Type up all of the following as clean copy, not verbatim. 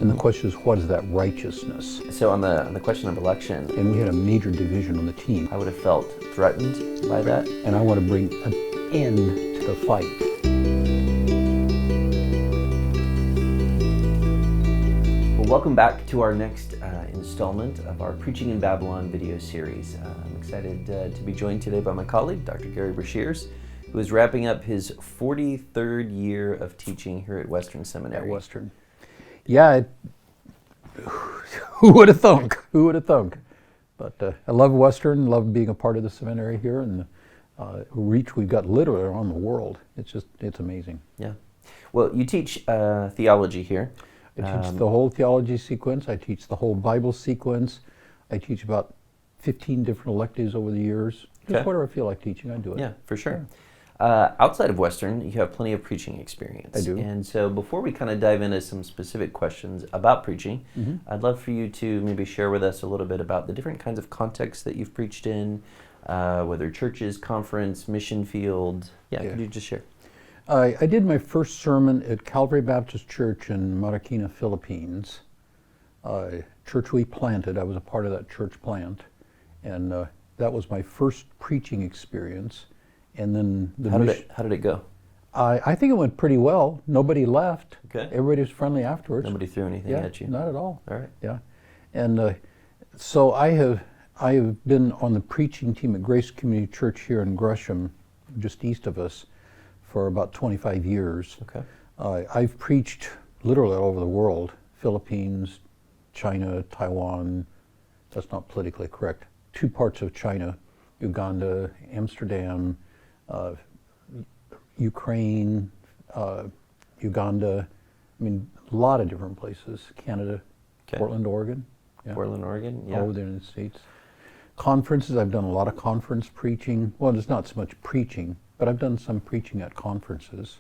And the question is, what is that righteousness? So on the question of election, And we had a major division on the team. I would have felt threatened by that. And I want to bring an end to the fight. Well, welcome back to our next installment of our Preaching in Babylon video series. I'm excited to be joined today by my colleague, Dr. Gerry Breshears, who is wrapping up his 43rd year of teaching here at Western Seminary. At Western. Yeah, who would have thunk? Who would have thunk? But I love Western, love being a part of the seminary here, and the reach we've got literally around the world. It's amazing. Yeah. Well, you teach theology here. I teach the whole theology sequence. I teach the whole Bible sequence. I teach about 15 different electives over the years. Just whatever I feel like teaching, I do it. Yeah, for sure. Outside of Western, you have plenty of preaching experience. I do. And so before we kind of dive into some specific questions about preaching, I'd love for you to maybe share with us a little bit about the different kinds of contexts that you've preached in, whether churches, conference, mission field. Yeah, could you just share? I did my first sermon at Calvary Baptist Church in Marikina, Philippines. Church we planted. I was a part of that church plant. And that was my first preaching experience. And then How did it go? I think it went pretty well. Nobody left. Okay. Everybody was friendly afterwards. Nobody threw anything at you? Not at all. All right. Yeah. And so I have been on the preaching team at Grace Community Church here in Gresham, just east of us, for about 25 years. Okay. I've preached literally all over the world: Philippines, China, Taiwan. That's not politically correct. 2 parts of China: Uganda, Amsterdam, Ukraine, Uganda. I mean, a lot of different places. Canada, Portland, Oregon. Yeah. Portland, Oregon, yeah. All over the United States. Conferences, I've done a lot of conference preaching. Well, there's not so much preaching, but I've done some preaching at conferences.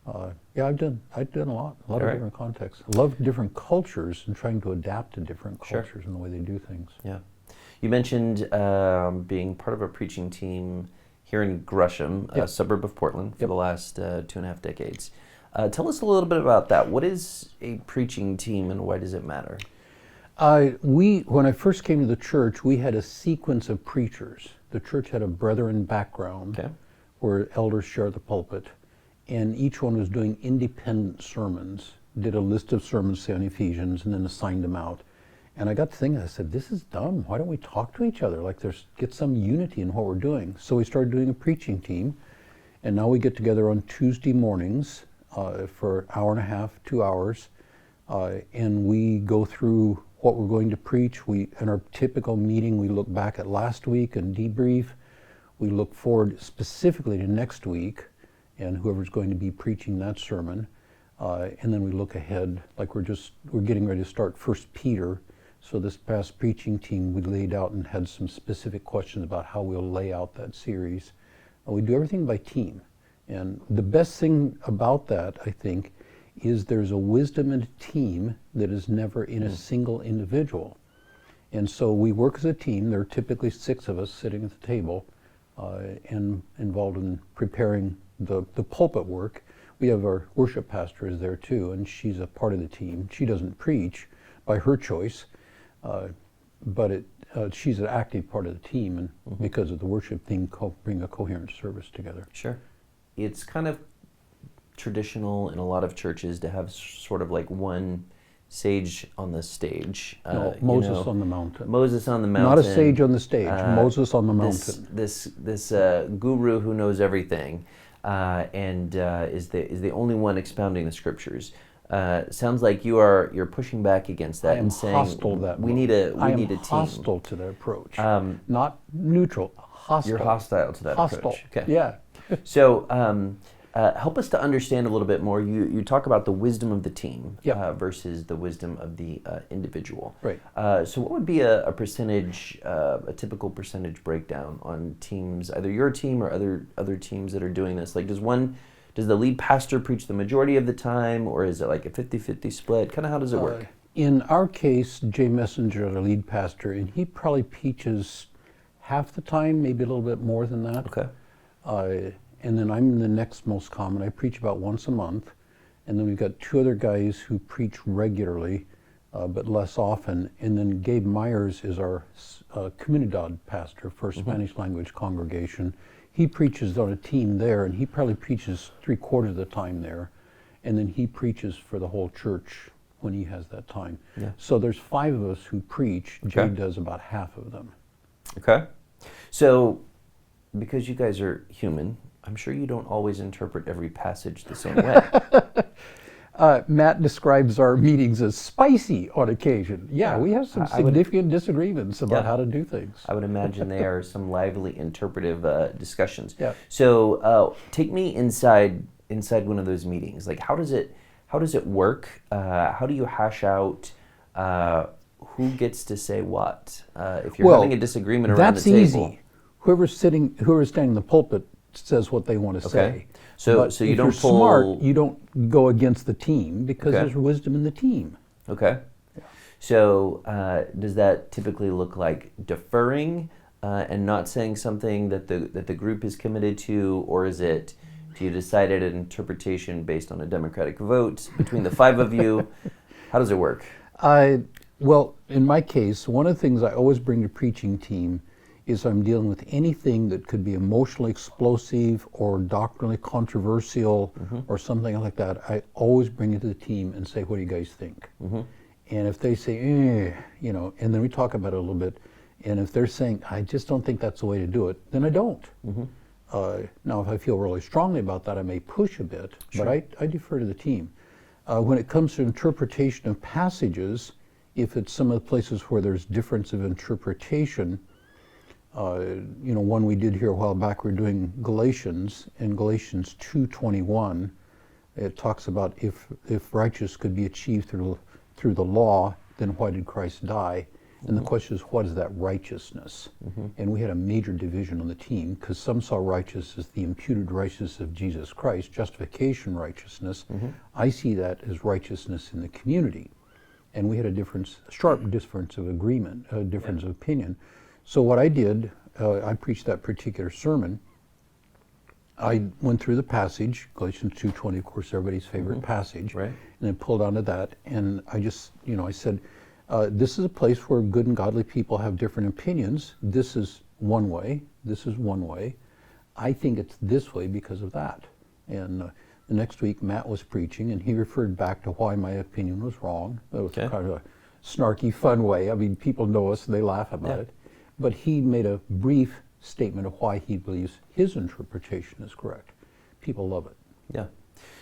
I've done a lot of different contexts. I love different cultures and trying to adapt to different cultures and the way they do things. Yeah. You mentioned being part of a preaching team here in Gresham, a suburb of Portland, for the last 2.5 decades. Tell us a little bit about that. What is a preaching team and why does it matter? When I first came to the church, we had a sequence of preachers. The church had a brethren background where elders share the pulpit, and each one was doing independent sermons, did a list of sermons, say on Ephesians, and then assigned them out. And I got to thinking, I said, this is dumb. Why don't we talk to each other? Like, get some unity in what we're doing. So we started doing a preaching team, and now we get together on Tuesday mornings for an hour and a half, 2 hours, and we go through what we're going to preach. In our typical meeting, we look back at last week and debrief. We look forward specifically to next week and whoever's going to be preaching that sermon. And then we look ahead, like we're getting ready to start 1 Peter. So this past preaching team, we laid out and had some specific questions about how we'll lay out that series. We do everything by team. And the best thing about that, I think, is there's a wisdom in a team that is never in a single individual. And so we work as a team. There are typically 6 of us sitting at the table and involved in preparing the pulpit work. We have our worship pastor is there too, and she's a part of the team. She doesn't preach by her choice, but she's an active part of the team, and because of the worship thing, bring a coherent service together. Sure. It's kind of traditional in a lot of churches to have sort of like one sage on the stage. No, Moses on the mountain. Moses on the mountain. Not a sage on the stage, Moses on the mountain. This guru who knows everything and is the only one expounding the scriptures. Sounds like you're pushing back against that and saying hostile to that. We need a team. I am hostile to that approach. Not neutral, hostile. You're hostile to that approach. Okay. Yeah. So help us to understand a little bit more. You talk about the wisdom of the team versus the wisdom of the individual. Right. So what would be a percentage, a typical percentage breakdown on teams, either your team or other teams that are doing this? Like, does the lead pastor preach the majority of the time, or is it like a 50-50 split? Kind of how does it work? In our case, Jay Messenger, the lead pastor, and he probably preaches half the time, maybe a little bit more than that. Okay. And then I'm the next most common. I preach about once a month, And then we've got two other guys who preach regularly, but less often. And then Gabe Myers is our comunidad pastor for Spanish language congregation. He preaches on a team there, and he probably preaches 3/4 of the time there. And then he preaches for the whole church when he has that time. Yeah. So there's 5 of us who preach. Jay does about half of them. Okay. So because you guys are human, I'm sure you don't always interpret every passage the same way. Matt describes our meetings as spicy on occasion. Yeah, we have some significant disagreements about how to do things. I would imagine they are some lively interpretive discussions. Yeah. So take me inside one of those meetings. Like, how does it work? How do you hash out who gets to say what? If you're having a disagreement around the table. That's easy. Whoever's standing in the pulpit says what they want to say. So but you if don't you're pull... smart, you don't go against the team because there's wisdom in the team. Okay. Yeah. So does that typically look like deferring and not saying something that the group is committed to, or is it, do you decide an interpretation based on a democratic vote between the 5 of you? How does it work? Well, in my case, one of the things I always bring to preaching team is I'm dealing with anything that could be emotionally explosive or doctrinally controversial or something like that. I always bring it to the team and say, what do you guys think? And if they say, and then we talk about it a little bit. And if they're saying, I just don't think that's the way to do it, then I don't. Now, if I feel really strongly about that, I may push a bit, but I defer to the team. When it comes to interpretation of passages, if it's some of the places where there's difference of interpretation, one we did here a while back, we're doing Galatians, and Galatians 2:21, it talks about if righteousness could be achieved through the law, then why did Christ die? And the question is, what is that righteousness? And we had a major division on the team, because some saw righteousness as the imputed righteousness of Jesus Christ, justification righteousness. I see that as righteousness in the community. And we had a sharp difference of agreement, a difference of opinion. So what I did, I preached that particular sermon. I went through the passage, Galatians 2:20, of course, everybody's favorite passage, and then pulled onto that, and I just, I said, this is a place where good and godly people have different opinions. This is one way. This is one way. I think it's this way because of that. And the next week, Matt was preaching, and he referred back to why my opinion was wrong. That was kind of a snarky, fun way. I mean, people know us, and they laugh about it. But he made a brief statement of why he believes his interpretation is correct. People love it. Yeah.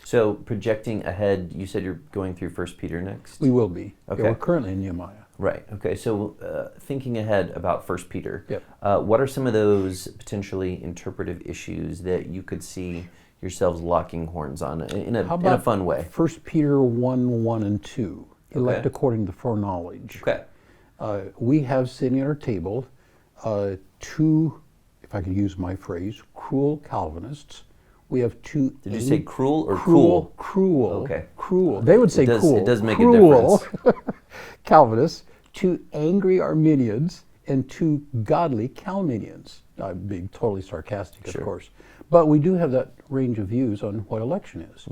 So projecting ahead, you said you're going through 1 Peter next? We will be. Okay. Yeah, we're currently in Nehemiah. Right. Okay. So thinking ahead about 1 Peter, what are some of those potentially interpretive issues that you could see yourselves locking horns on in a fun way? 1 Peter 1:1 and 2, elect according to foreknowledge. Okay. We have sitting at our table 2, if I could use my phrase, cruel Calvinists. We have 2. Did you say cruel or cool? Cruel. Okay. Cruel. They would say cool. It does make a difference. Calvinists, 2 angry Arminians, and 2 godly Calminians. I'm being totally sarcastic, of course. But we do have that range of views on what election is.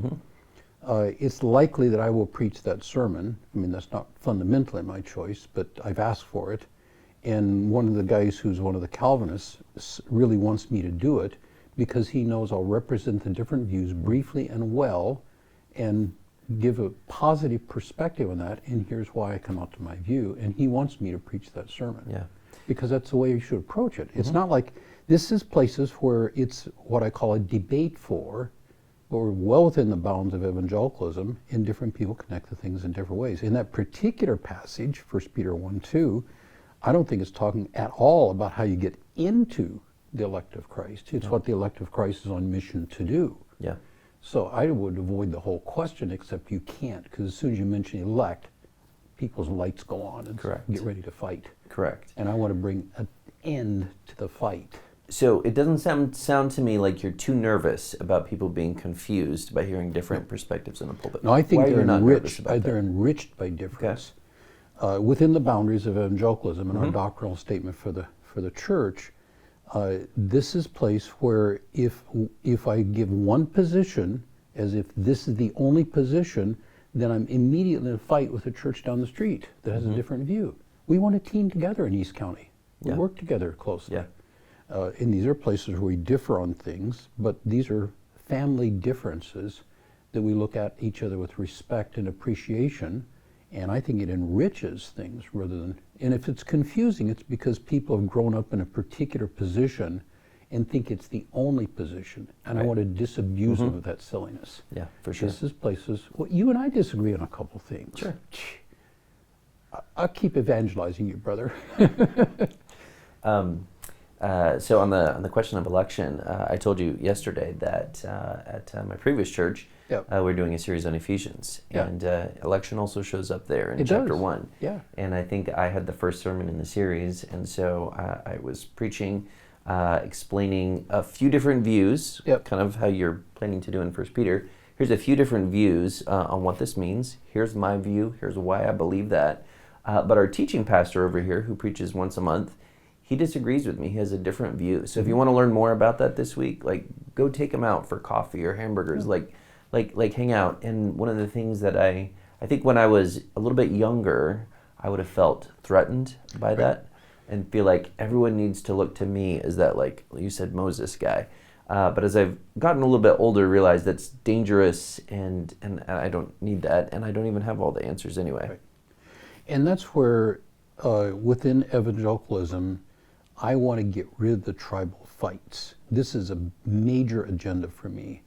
It's likely that I will preach that sermon. I mean, that's not fundamentally my choice, but I've asked for it. And one of the guys who's one of the Calvinists really wants me to do it because he knows I'll represent the different views briefly and well and give a positive perspective on that. And here's why I come out to my view. And he wants me to preach that sermon. Yeah. Because that's the way you should approach it. It's not like, this is places where it's what I call a debate for, or well within the bounds of evangelicalism, and different people connect the things in different ways. In that particular passage, 1 Peter 1:2, I don't think it's talking at all about how you get into the elect of Christ. It's what the elect of Christ is on mission to do. Yeah. So I would avoid the whole question, except you can't, because as soon as you mention elect, people's lights go on and get ready to fight. Correct. And I want to bring an end to the fight. So it doesn't sound to me like you're too nervous about people being confused by hearing different perspectives in the pulpit. No, I think they're enriched. They're enriched by difference. Within the boundaries of evangelicalism and our doctrinal statement for the church, this is a place where if I give one position as if this is the only position, then I'm immediately in a fight with a church down the street that has a different view. We want to team together in East County. We work together closely. And these are places where we differ on things, but these are family differences that we look at each other with respect and appreciation, and I think it enriches things rather than, and if it's confusing, it's because people have grown up in a particular position and think it's the only position, and I want to disabuse them of that silliness. Yeah, for sure. This is places, well, you and I disagree on a couple things. Sure. I'll keep evangelizing you, brother. So on the question of election, I told you yesterday that at my previous church, we're doing a series on Ephesians, and election also shows up there in chapter 1. Yeah. And I think I had the first sermon in the series, and so I was preaching, explaining a few different views, kind of how you're planning to do in 1 Peter. Here's a few different views on what this means. Here's my view. Here's why I believe that. But our teaching pastor over here, who preaches once a month, he disagrees with me. He has a different view. So if you want to learn more about that this week, like go take him out for coffee or hamburgers, like hang out. And one of the things that I think when I was a little bit younger, I would have felt threatened by that and feel like everyone needs to look to me as that, like you said, Moses guy. But as I've gotten a little bit older, realized that's dangerous and I don't need that, and I don't even have all the answers anyway. Right. And that's where within evangelicalism, I want to get rid of the tribal fights. This is a major agenda for me.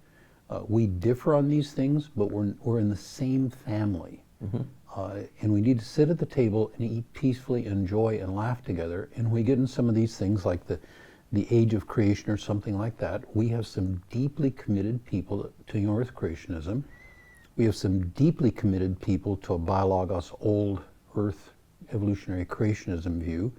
We differ on these things, but we're in the same family. And we need to sit at the table and eat peacefully, enjoy, and laugh together. And we get in some of these things like the age of creation or something like that. We have some deeply committed people to earth creationism. We have some deeply committed people to a biologos, old earth evolutionary creationism view.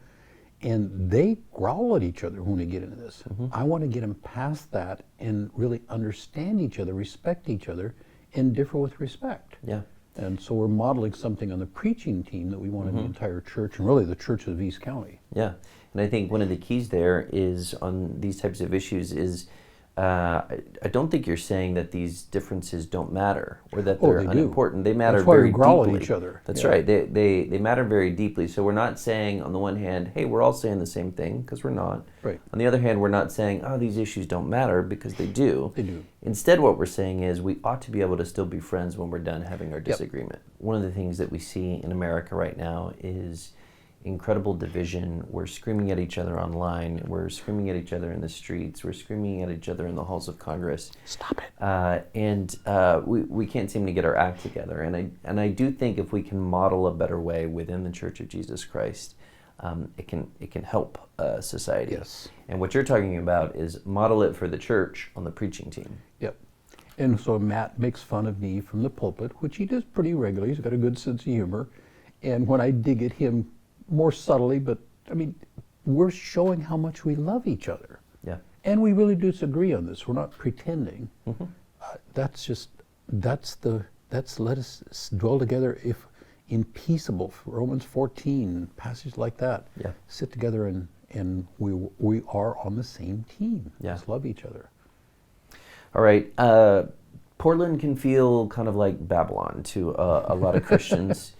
And they growl at each other when we get into this. I want to get them past that and really understand each other, respect each other, and differ with respect. Yeah. And so we're modeling something on the preaching team that we want in the entire church, and really the churches of East County. Yeah. And I think one of the keys there is on these types of issues is I don't think you're saying that these differences don't matter or that they're unimportant. They matter That's why very we growl deeply. at each other. That's right. They matter very deeply. So we're not saying on the one hand, hey, we're all saying the same thing, because we're not. Right. On the other hand, we're not saying, oh, these issues don't matter, because they do. They do. Instead, what we're saying is we ought to be able to still be friends when we're done having our disagreement. One of the things that we see in America right now is incredible division. We're screaming at each other online. We're screaming at each other in the streets. We're screaming at each other in the halls of Congress. Stop it. We can't seem to get our act together. And I do think if we can model a better way within the Church of Jesus Christ, it can help society. Yes. And what you're talking about is model it for the church on the preaching team. Yep. And so Matt makes fun of me from the pulpit, which he does pretty regularly. He's got a good sense of humor. And when I dig at him more subtly, but I mean, we're showing how much we love each other. Yeah. And we really disagree on this. We're not pretending. Let us dwell together if in peaceable, Romans 14, passage like that. Yeah. Sit together and we are on the same team. Yeah. Let's love each other. All right. Portland can feel kind of like Babylon to a lot of Christians.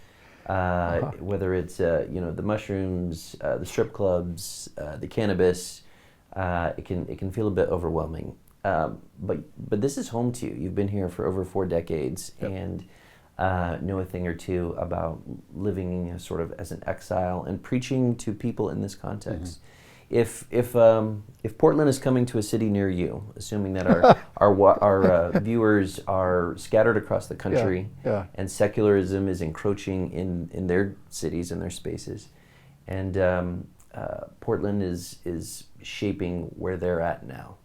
Whether it's the mushrooms, the strip clubs, the cannabis, it can feel a bit overwhelming. But this is home to you. You've been here for over 4 decades and know a thing or two about living sort of as an exile and preaching to people in this context. If Portland is coming to a city near you, assuming that our viewers are scattered across the country, and secularism is encroaching in their cities and their spaces, and Portland is shaping where they're at now,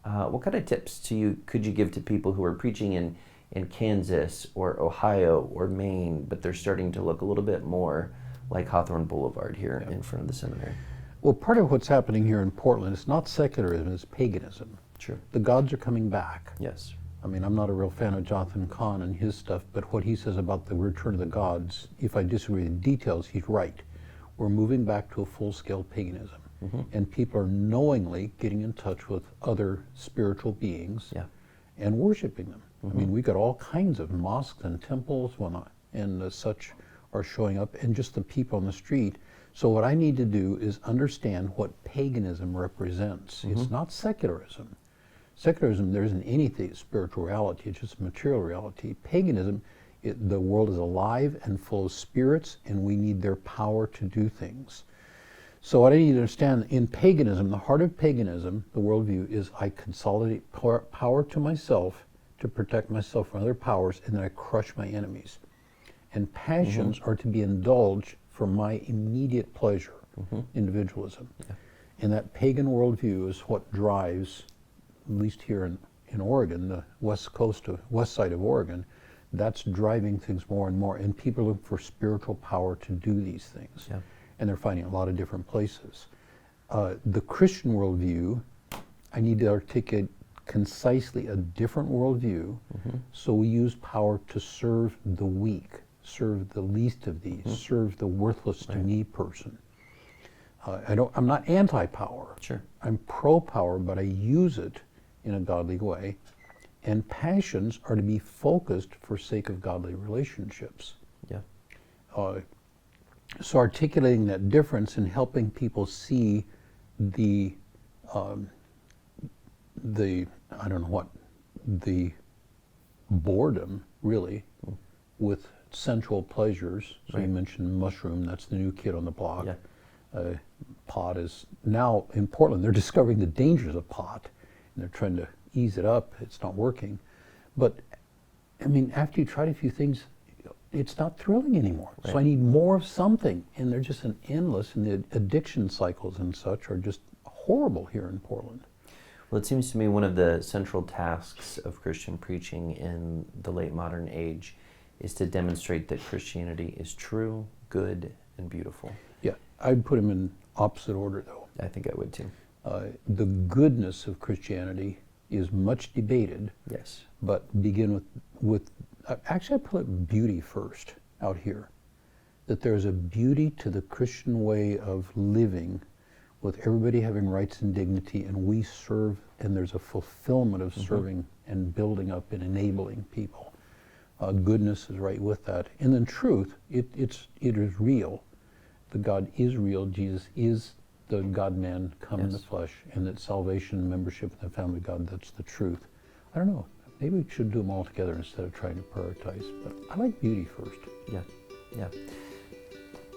what kind of tips could you give to people who are preaching in Kansas or Ohio or Maine, but they're starting to look a little bit more like Hawthorne Boulevard here in front of the seminary? Well, part of what's happening here in Portland is not secularism, it's paganism. Sure. The gods are coming back. Yes. I mean, I'm not a real fan of Jonathan Cahn and his stuff, but what he says about the return of the gods, if I disagree with the details, he's right. We're moving back to a full-scale paganism. And people are knowingly getting in touch with other spiritual beings and worshiping them. I mean, we got all kinds of mosques and temples and such are showing up, and just the people on the street. So what I need to do is understand what paganism represents. It's not secularism. Secularism, there isn't anything spiritual reality, it's just material reality. Paganism, the world is alive and full of spirits, and we need their power to do things. So what I need to understand, in paganism, the heart of paganism, the worldview, is I consolidate power to myself to protect myself from other powers, and then I crush my enemies. And passions are to be indulged for my immediate pleasure, individualism. Yeah. And that pagan worldview is what drives, at least here in Oregon, the west side of Oregon, that's driving things more and more. And people look for spiritual power to do these things. Yeah. And they're finding a lot of different places. The Christian worldview, I need to articulate concisely a different worldview, so we use power to serve the weak, serve the least of these, serve the worthless to me person. I'm not anti-power. Sure. I'm pro-power, but I use it in a godly way. And passions are to be focused for sake of godly relationships. Yeah. So articulating that difference and helping people see the I don't know what, the boredom really with sensual pleasures. So you mentioned mushroom, that's the new kid on the block. Yeah. Pot is now in Portland, they're discovering the dangers of pot and they're trying to ease it up. It's not working. But I mean, after you tried a few things, it's not thrilling anymore. Right. So I need more of something, and they're just an endless, and the addiction cycles and such are just horrible here in Portland. Well, it seems to me one of the central tasks of Christian preaching in the late modern age is to demonstrate that Christianity is true, good, and beautiful. Yeah, I'd put them in opposite order, though. I think I would too. The goodness of Christianity is much debated. Yes. But begin with actually I put beauty first out here. That there's a beauty to the Christian way of living, with everybody having rights and dignity, and we serve, and there's a fulfillment of serving and building up and enabling people. Goodness is right with that. And then truth, it is real. The God is real. Jesus is the God-man come in the flesh, and that salvation and membership in the family of God, that's the truth. I don't know. Maybe we should do them all together instead of trying to prioritize. But I like beauty first. Yeah, yeah.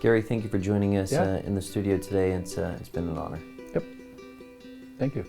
Gerry, thank you for joining us in the studio today. It's been an honor. Yep. Thank you.